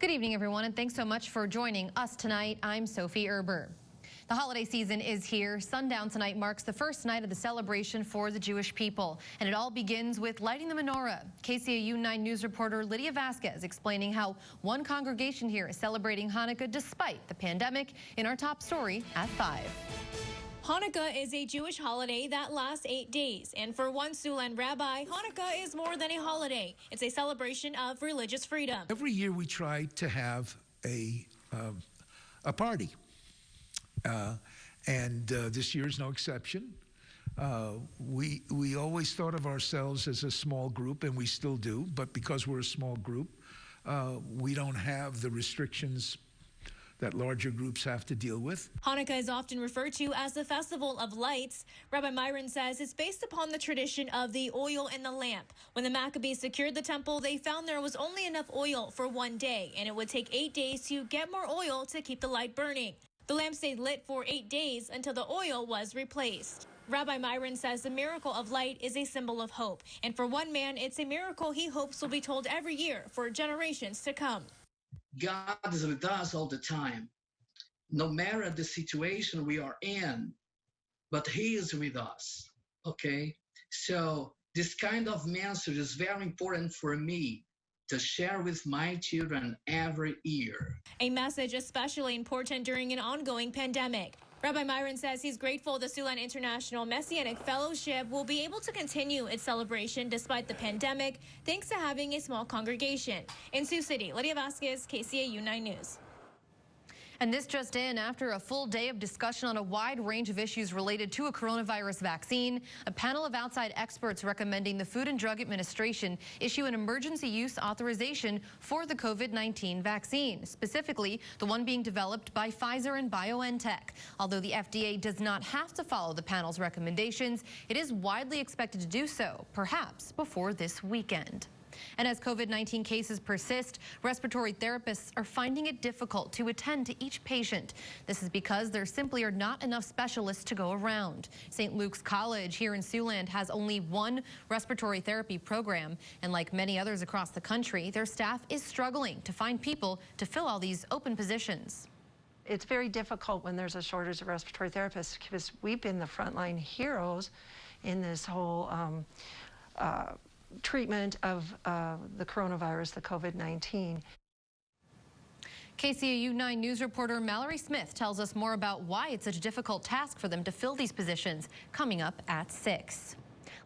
Good evening, everyone, and thanks so much for joining us tonight. I'm Sophie Erber. The holiday season is here. Sundown tonight marks the first night of the celebration for the Jewish people, and it all begins with lighting the menorah. KCAU 9 News reporter Lydia Vasquez explaining how one congregation here is celebrating Hanukkah despite the pandemic in our top story at 5. Hanukkah is a Jewish holiday that lasts 8 days, and for one Siouxland rabbi, Hanukkah is more than a holiday. It's a celebration of religious freedom. Every year we try to have a party, and this year is no exception. We always thought of ourselves as a small group, and we still do, but because we're a small group, we don't have the restrictions that larger groups have to deal with. Hanukkah is often referred to as the Festival of Lights. Rabbi Myron says it's based upon the tradition of the oil in the lamp. When the Maccabees secured the temple, they found there was only enough oil for one day, and it would take 8 days to get more oil to keep the light burning. The lamp stayed lit for 8 days until the oil was replaced. Rabbi Myron says the miracle of light is a symbol of hope, and for one man, it's a miracle he hopes will be told every year for generations to come. God is with us all the time, no matter the situation we are in, but He is with us, okay? So this kind of message is very important for me to share with my children every year. A message especially important during an ongoing pandemic. Rabbi Myron says he's grateful the Siouxland International Messianic Fellowship will be able to continue its celebration despite the pandemic, thanks to having a small congregation. In Sioux City, Lydia Vasquez, KCAU 9 News. And this just in, after a full day of discussion on a wide range of issues related to a coronavirus vaccine, a panel of outside experts recommending the Food and Drug Administration issue an emergency use authorization for the COVID-19 vaccine, specifically the one being developed by Pfizer and BioNTech. Although the FDA does not have to follow the panel's recommendations, it is widely expected to do so, perhaps before this weekend. And as COVID-19 cases persist, respiratory therapists are finding it difficult to attend to each patient. This is because there simply are not enough specialists to go around. St. Luke's College here in Siouxland has only one respiratory therapy program, and like many others across the country, their staff is struggling to find people to fill all these open positions. It's very difficult when there's a shortage of respiratory therapists because we've been the frontline heroes in this whole treatment of the coronavirus, the COVID-19. KCAU 9 News reporter Mallory Smith tells us more about why it's such a difficult task for them to fill these positions, coming up at 6.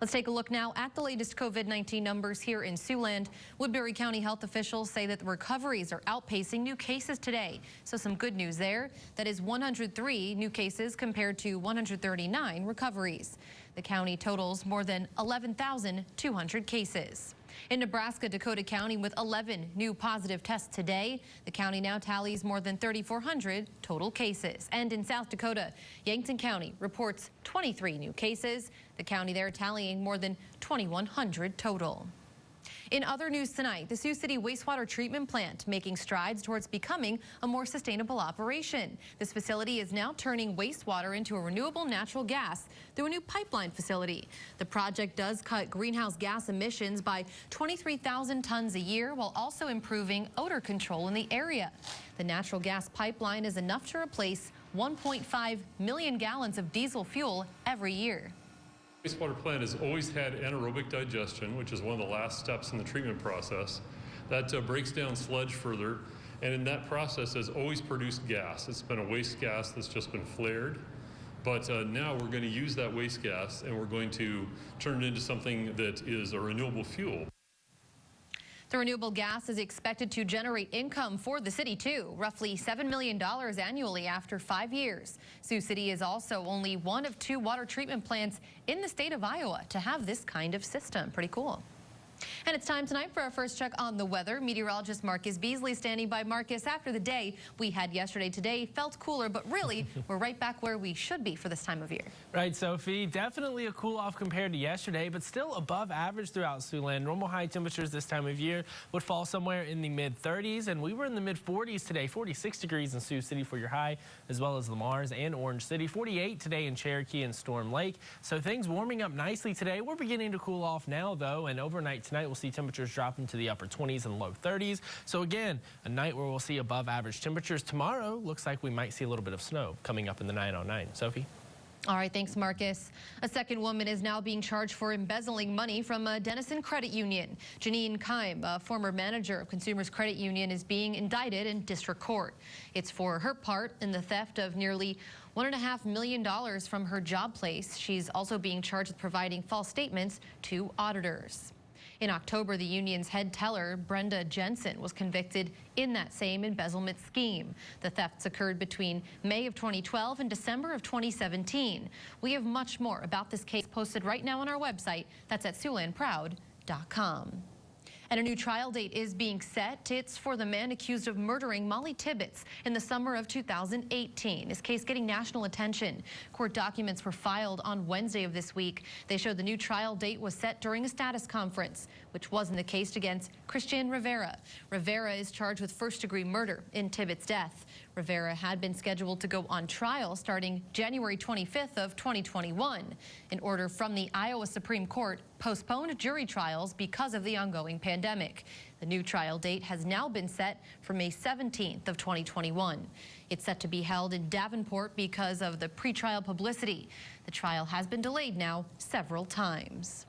Let's take a look now at the latest COVID-19 numbers here in Siouxland. Woodbury County health officials say that the recoveries are outpacing new cases today. So some good news there. That is 103 new cases compared to 139 recoveries. The county totals more than 11,200 cases. In Nebraska, Dakota County with 11 new positive tests today. The county now tallies more than 3,400 total cases. And in South Dakota, Yankton County reports 23 new cases. The county there tallying more than 2,100 total. In other news tonight, the Sioux City wastewater treatment plant making strides towards becoming a more sustainable operation. This facility is now turning wastewater into a renewable natural gas through a new pipeline facility. The project does cut greenhouse gas emissions by 23,000 tons a year while also improving odor control in the area. The natural gas pipeline is enough to replace 1.5 million gallons of diesel fuel every year. The wastewater plant has always had anaerobic digestion, which is one of the last steps in the treatment process. That breaks down sludge further, and in that process has always produced gas. It's been a waste gas that's just been flared, but now we're going to use that waste gas and we're going to turn it into something that is a renewable fuel. The renewable gas is expected to generate income for the city, too, roughly $7 million annually after 5 years. Sioux City is also only one of 2 water treatment plants in the state of Iowa to have this kind of system. Pretty cool. And it's time tonight for our first check on the weather. Meteorologist Marcus Beasley standing by. Marcus, after the day we had yesterday, today felt cooler, but really we're right back where we should be for this time of year. Right, Sophie. Definitely a cool off compared to yesterday, but still above average throughout Siouxland. Normal high temperatures this time of year would fall somewhere in the mid-30s, and we were in the mid-40s today. 46 degrees in Sioux City for your high, as well as Lamar's and Orange City. 48 today in Cherokee and Storm Lake. So things warming up nicely today. We're beginning to cool off now, though, and overnight tonight Tonight we'll see temperatures drop into the upper 20s and low 30s. So again, a night where we'll see above average temperatures. Tomorrow looks like we might see a little bit of snow coming up in the 909. Sophie? All right, thanks, Marcus. A second woman is now being charged for embezzling money from a Denison credit union. Janine Keim, a former manager of Consumers Credit Union, is being indicted in district court. It's for her part in the theft of nearly $1.5 million from her job place. She's also being charged with providing false statements to auditors. In October, the union's head teller, Brenda Jensen, was convicted in that same embezzlement scheme. The thefts occurred between May of 2012 and December of 2017. We have much more about this case posted right now on our website. That's at SiouxlandProud.com. And a new trial date is being set. It's for the man accused of murdering Molly Tibbetts in the summer of 2018. His case getting national attention. Court documents were filed on Wednesday of this week. They show the new trial date was set during a status conference, which wasn't the case against Christian Rivera. Rivera is charged with first-degree murder in Tibbetts' death. Rivera had been scheduled to go on trial starting January 25th of 2021. An order from the Iowa Supreme Court postponed jury trials because of the ongoing pandemic. The new trial date has now been set for May 17th of 2021. It's set to be held in Davenport because of the pretrial publicity. The trial has been delayed now several times.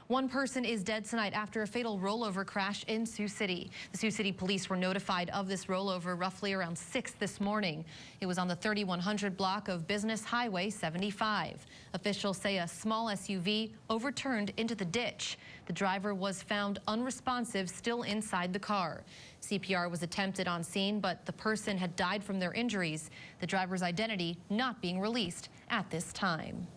One person is dead tonight after a fatal rollover crash in Sioux City. The Sioux City police were notified of this rollover roughly around 6 this morning. It was on the 3100 block of Business Highway 75. Officials say a small SUV overturned into the ditch. The driver was found unresponsive, still inside the car. CPR was attempted on scene, but the person had died from their injuries. The driver's identity not being released at this time.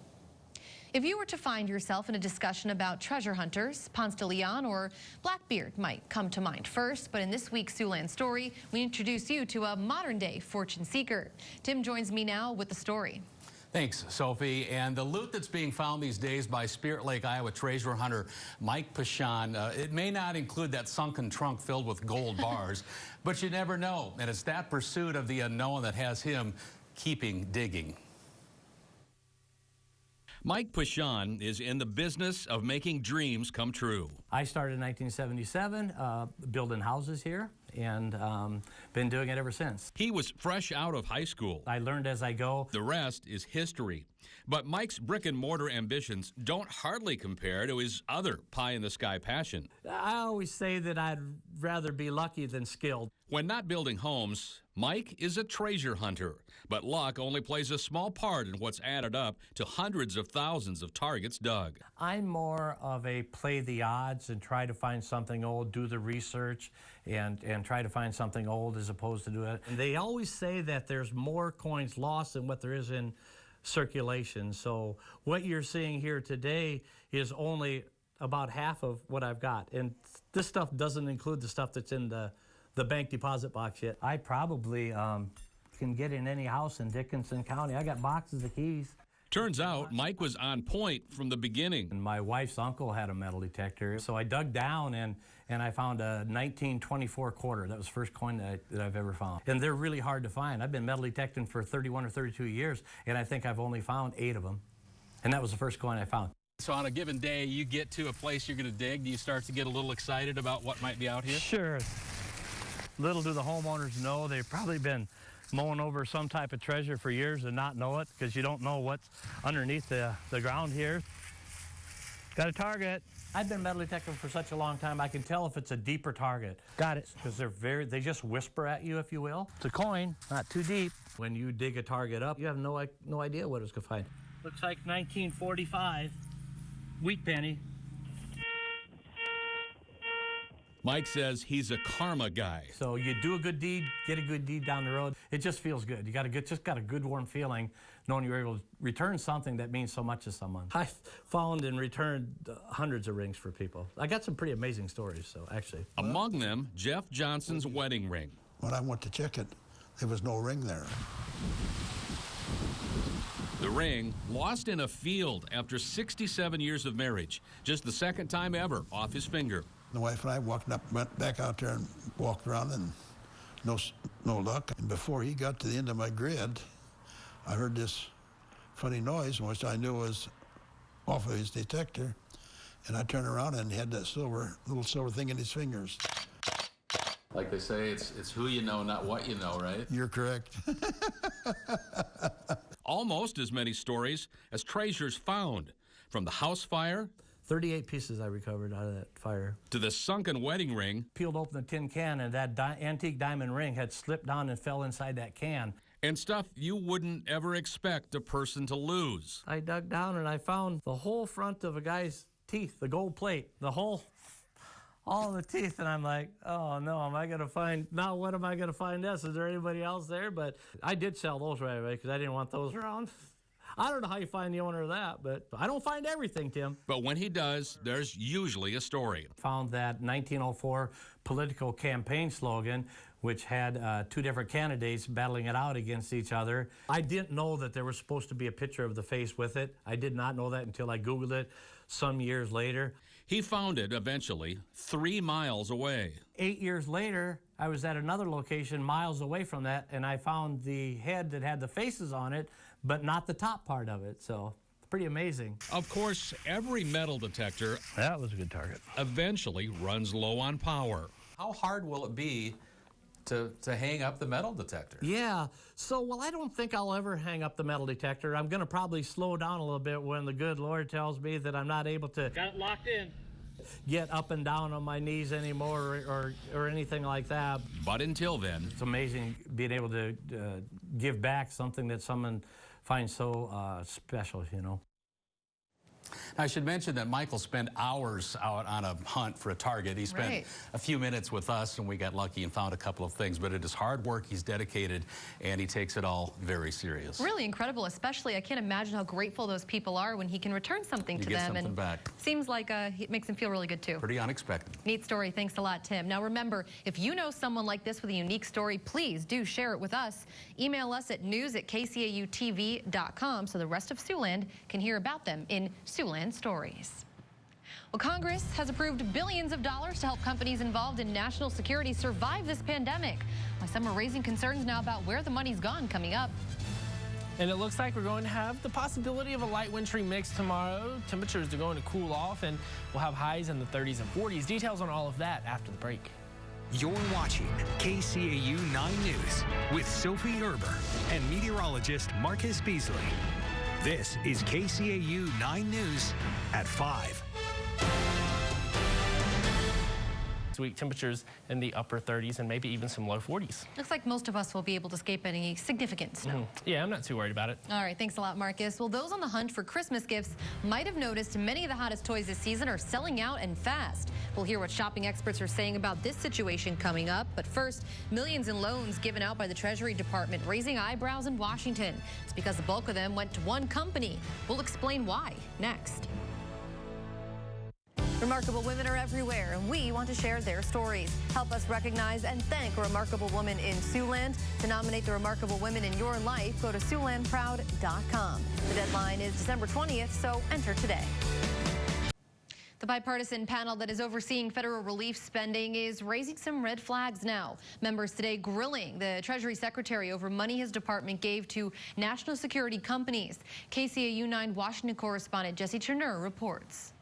If you were to find yourself in a discussion about treasure hunters, Ponce de Leon or Blackbeard might come to mind first. But in this week's Siouxland story, we introduce you to a modern-day fortune seeker. Tim joins me now with the story. Thanks, Sophie. And the loot that's being found these days by Spirit Lake, Iowa treasure hunter Mike Pashon, it may not include that sunken trunk filled with gold bars, but you never know. And it's that pursuit of the unknown that has him keeping digging. Mike Pashon is in the business of making dreams come true. I started in 1977 building houses here and been doing it ever since. He was fresh out of high school. I learned as I go. The rest is history. But Mike's brick and mortar ambitions don't hardly compare to his other pie-in-the-sky passion. I always say that I'd rather be lucky than skilled. When not building homes, Mike is a treasure hunter. But luck only plays a small part in what's added up to hundreds of thousands of targets dug. I'm more of a play the odds and try to find something old, do the research, and try to find something old as opposed to do it. And they always say that there's more coins lost than what there is in circulation. So what you're seeing here today is only about half of what I've got. And this stuff doesn't include the stuff that's in the bank deposit box yet. I probably can get in any house in Dickinson County. I got boxes of keys. Turns out Mike was on point from the beginning. And my wife's uncle had a metal detector, so I dug down and I found a 1924 quarter. That was the first coin that I've ever found. And they're really hard to find. I've been metal detecting for 31 or 32 years, and I think I've only found 8 of them. And that was the first coin I found. So on a given day, you get to a place you're going to dig. Do you start to get a little excited about what might be out here? Sure. Little do the homeowners know, they've probably been mowing over some type of treasure for years and not know it because you don't know what's underneath the ground here. Got a target. I've been metal detecting for such a long time, I can tell if it's a deeper target. Got it. Because they just whisper at you, if you will. It's a coin, not too deep. When you dig a target up, you have no idea what it's going to find. Looks like 1945 wheat penny. Mike says he's a karma guy. So you do a good deed, get a good deed down the road. It just feels good. You just got a good warm feeling knowing you're able to return something that means so much to someone. I've found and returned hundreds of rings for people. I got some pretty amazing stories, so actually. Among them, Jeff Johnson's wedding ring. When I went to check it, there was no ring there. The ring lost in a field after 67 years of marriage. Just the second time ever off his finger. The wife and I went back out there and walked around, and no luck. And before he got to the end of my grid, I heard this funny noise, which I knew was off of his detector. And I turned around and he had that little silver thing in his fingers. Like they say, it's who you know, not what you know, right? You're correct. Almost as many stories as treasures found, from the house fire 38 pieces I recovered out of that fire. to the sunken wedding ring Peeled open the tin can, and that antique diamond ring had slipped down and fell inside that can. and stuff you wouldn't ever expect a person to lose. I dug down and I found the whole front of a guy's teeth, the gold plate, all the teeth, and I'm like, oh no, what am I gonna find this? Is there anybody else there? But I did sell those right away because I didn't want those around. I don't know how you find the owner of that, but I don't find everything, Tim. But when he does, there's usually a story. Found that 1904 political campaign slogan, which had two different candidates battling it out against each other. I didn't know that there was supposed to be a picture of the face with it. I did not know that until I Googled it some years later. He found it eventually 3 miles away. 8 years later, I was at another location miles away from that, and I found the head that had the faces on it, but not the top part of it. So pretty amazing. Of course, every metal detector That was a good target. eventually runs low on power. How hard will it be to hang up the metal detector? Yeah, so, well, I don't think I'll ever hang up the metal detector. I'm going to probably slow down a little bit when the good Lord tells me that I'm not able to Got it locked in. get up and down on my knees anymore or anything like that. But until then, It's amazing being able to give back something that someone finds so special, you know. I should mention that Michael spent hours out on a hunt for a target. He spent Right. a few minutes with us, and we got lucky and found a couple of things. But it is hard work. He's dedicated, and he takes it all very serious. Really incredible, especially I can't imagine how grateful those people are when he can return something to get them. something And back. seems like it makes them feel really good too. Pretty unexpected. Neat story. Thanks a lot, Tim. Now remember, if you know someone like this with a unique story, please do share it with us. Email us at news@kcautv.com so the rest of Siouxland can hear about them in Siouxland Stories. Well, Congress has approved billions of dollars to help companies involved in national security survive this pandemic. Why some are raising concerns now about where the money's gone. Coming up. And it looks like we're going to have the possibility of a light wintry mix tomorrow. Temperatures are going to cool off, and we'll have highs in the 30s and 40s. Details on all of that after the break. You're watching KCAU 9 News with Sophie Erber and meteorologist Marcus Beasley. This is KCAU 9 News at 5. This week, temperatures in the upper 30s and maybe even some low 40s. Looks like most of us will be able to escape any significant snow. Yeah, I'm not too worried about it. All right, thanks a lot, Marcus. Well, those on the hunt for Christmas gifts might have noticed many of the hottest toys this season are selling out and fast. We'll hear what shopping experts are saying about this situation coming up. But first, millions in loans given out by the Treasury Department raising eyebrows in Washington. It's because the bulk of them went to one company. We'll explain why next. Remarkable women are everywhere, and we want to share their stories. Help us recognize and thank a remarkable woman in Siouxland. To nominate the remarkable women in your life, go to SiouxlandProud.com. The deadline is December 20th, so enter today. The bipartisan panel that is overseeing federal relief spending is raising some red flags now. Members today grilling the Treasury Secretary over money his department gave to national security companies. KCAU 9 Washington correspondent Jesse Chernur reports.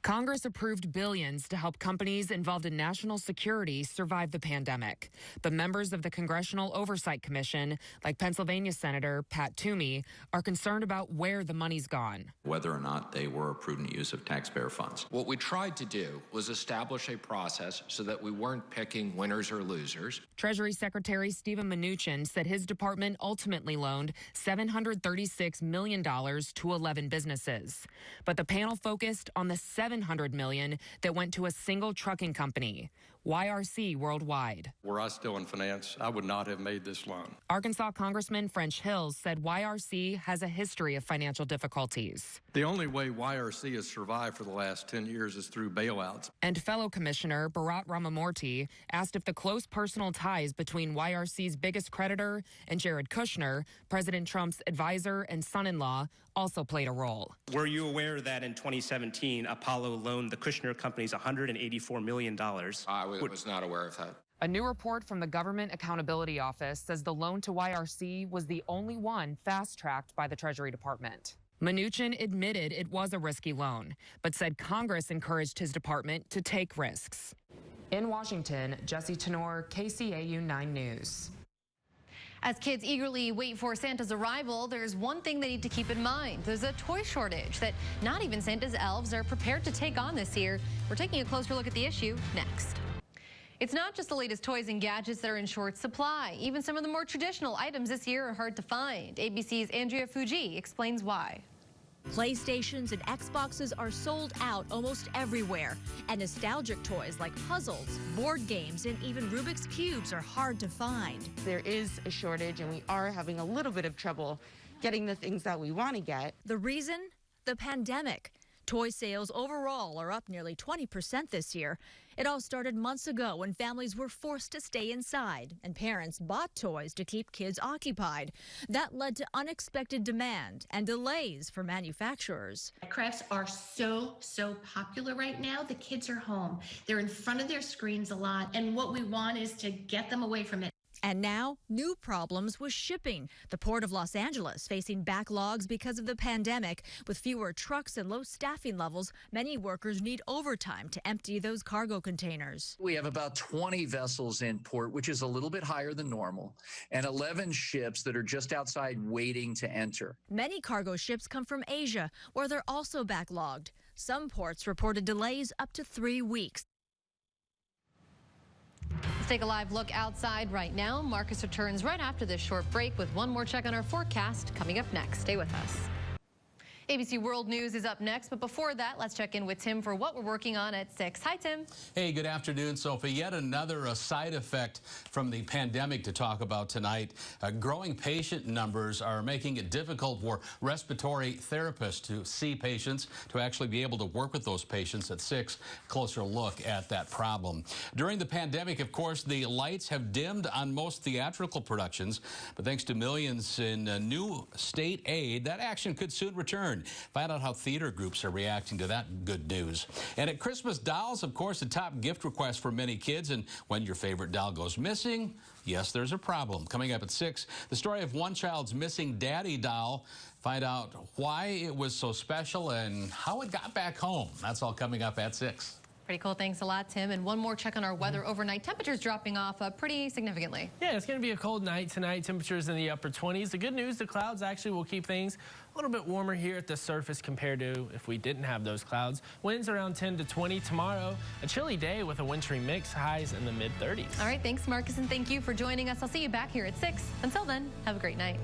Congress approved billions to help companies involved in national security survive the pandemic. But members of the Congressional Oversight Commission, like Pennsylvania Senator Pat Toomey, are concerned about where the money's gone. Whether or not they were a prudent use of taxpayer funds. What we tried to do was establish a process so that we weren't picking winners or losers. Treasury Secretary Steven Mnuchin said his department ultimately loaned $736 million to 11 businesses. But the panel focused on the $700 million that went to a single trucking company, YRC Worldwide. Were I still in finance, I would not have made this loan. Arkansas Congressman French Hills said YRC has a history of financial difficulties. The only way YRC has survived for the last 10 years is through bailouts. And fellow Commissioner Bharat Ramamurthy asked if the close personal ties between YRC's biggest creditor and Jared Kushner, President Trump's advisor and son-in-law, also played a role. Were you aware that in 2017, Apollo loaned the Kushner companies $184 million? I was not aware of that. A new report from the Government Accountability Office says the loan to YRC was the only one fast-tracked by the Treasury Department. Mnuchin admitted it was a risky loan, but said Congress encouraged his department to take risks. In Washington, Jesse Tenor, KCAU 9 News. As kids eagerly wait for Santa's arrival, there's one thing they need to keep in mind. There's a toy shortage that not even Santa's elves are prepared to take on this year. We're taking a closer look at the issue next. It's not just the latest toys and gadgets that are in short supply. Even some of the more traditional items this year are hard to find. ABC's Andrea Fuji explains why. PlayStations and Xboxes are sold out almost everywhere, and nostalgic toys like puzzles, board games, and even Rubik's Cubes are hard to find. There is a shortage, and we are having a little bit of trouble getting the things that we want to get. The reason? The pandemic. Toy sales overall are up nearly 20% this year. It all started months ago when families were forced to stay inside and parents bought toys to keep kids occupied. That led to unexpected demand and delays for manufacturers. Crafts are so popular right now. The kids are home. They're in front of their screens a lot, and what we want is to get them away from it. And now, new problems with shipping. The Port of Los Angeles facing backlogs because of the pandemic. With fewer trucks and low staffing levels, many workers need overtime to empty those cargo containers. We have about 20 vessels in port, which is a little bit higher than normal, and 11 ships that are just outside waiting to enter. Many cargo ships come from Asia, where they're also backlogged. Some ports reported delays up to 3 weeks. Let's take a live look outside right now. Marcus returns right after this short break with one more check on our forecast coming up next. Stay with us. ABC World News is up next, but before that, let's check in with Tim for what we're working on at 6. Hi, Tim. Hey, good afternoon, Sophie. Yet another side effect from the pandemic to talk about tonight. Growing patient numbers are making it difficult for respiratory therapists to see patients, to actually be able to work with those patients. At 6, closer look at that problem. During the pandemic, of course, the lights have dimmed on most theatrical productions, but thanks to millions in new state aid, that action could soon return. Find out how theater groups are reacting to that good news. And at Christmas, dolls, of course, the top gift request for many kids. And when your favorite doll goes missing, yes, there's a problem. Coming up at 6, the story of one child's missing daddy doll. Find out why it was so special and how it got back home. That's all coming up at 6. Pretty cool. Thanks a lot, Tim. And one more check on our weather overnight. Temperatures dropping off pretty significantly. Yeah, it's going to be a cold night tonight. Temperatures in the upper 20s. The good news, the clouds actually will keep things a little bit warmer here at the surface compared to if we didn't have those clouds. Winds around 10 to 20 tomorrow. A chilly day with a wintry mix. Highs in the mid-30s. All right. Thanks, Marcus, and thank you for joining us. I'll see you back here at 6. Until then, have a great night.